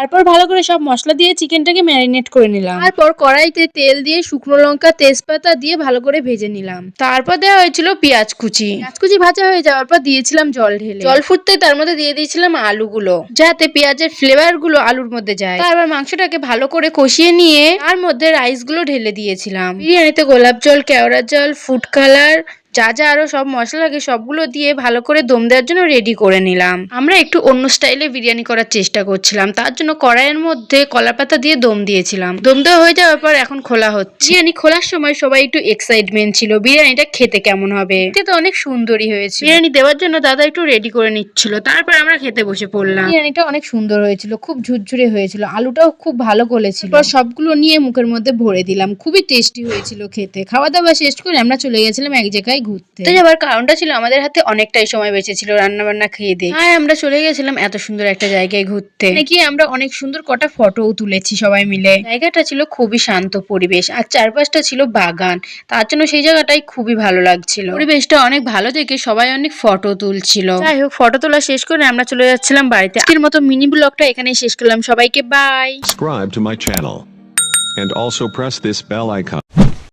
তারপর ভালো করে সব মশলা দিয়ে চিকেনটাকে ম্যারিনেট করে নিলাম। তারপর কড়াইতে তেল দিয়ে শুকনো লঙ্কা তেজপাতা দিয়ে ভালো করে ভেজে নিলাম। তারপর দেওয়া হয়েছিল পেঁয়াজ কুচি। পেঁয়াজ কুচি ভাজা হয়ে যাওয়ার পর দিয়েছিলাম জল ঢেলে। জল ফুটতে তার মধ্যে দিয়ে দিয়েছিলাম আলুগুলো, যাতে পেঁয়াজের ফ্লেভার গুলো আলুর মধ্যে যায়। তারপর মাংসটাকে ভালো করে কষিয়ে নিয়ে তার মধ্যে রাইস গুলো ঢেলে দিয়েছিলাম। বিরিয়ানিতে গোলাপ জল, কেওড়া জল, ফুড কালার, যা যা আরো সব মশলা লাগে সবগুলো দিয়ে ভালো করে দম দেওয়ার জন্য রেডি করে নিলাম। আমরা একটু অন্য স্টাইলে বিরিয়ানি করার চেষ্টা করছিলাম, তার জন্য কড়াইয়ের মধ্যে কলা পাতা দিয়ে দম দিয়েছিলাম। দম দেওয়া হয়ে যাওয়ার পর এখন খোলা হচ্ছে। বিরিয়ানি খোলার সময় সবাই একটু এক্সাইটমেন্ট ছিল বিরিয়ানিটা খেতে কেমন হবে। খেতে তো অনেক সুন্দরই হয়েছে। বিরিয়ানি দেওয়ার জন্য দাদা একটু রেডি করে নিচ্ছিল, তারপর আমরা খেতে বসে পড়লাম। বিরিয়ানিটা অনেক সুন্দর হয়েছিল, খুব ঝুরঝুরে হয়েছিল, আলুটাও খুব ভালো গলেছিল। সবগুলো নিয়ে মুখের মধ্যে ভরে দিলাম, খুবই টেস্টি হয়েছিল খেতে। খাওয়া দাওয়া শেষ করে আমরা চলে গেছিলাম এক জায়গায় ঘুরতে। তো যাবার কারণটা ছিল আমাদের হাতে অনেকটাই সময় বেঁচেছিল রান্না বান্না খেয়ে দিয়ে। হ্যাঁ, আমরা চলে গেছিলাম এত সুন্দর একটা জায়গায় ঘুরতে। নাকি আমরা অনেক সুন্দর কটা ফটোও তুলেছি সবাই মিলে। জায়গাটা ছিল খুবই শান্ত পরিবেশ আর চারপাশটা ছিল বাগান, তার জন্য সেই জায়গাটাই খুবই ভালো লাগছিল। পরিবেশটা অনেক ভালো দেখে সবাই অনেক ফটো তুলছিল। যাই হোক, ফটো তোলা শেষ করে আমরা চলে যাচ্ছিলাম বাড়িতে। আজকের মতো মিনি ব্লগটা এখানেই শেষ করলাম। সবাইকে by. Subscribe to my channel and also press this bell icon.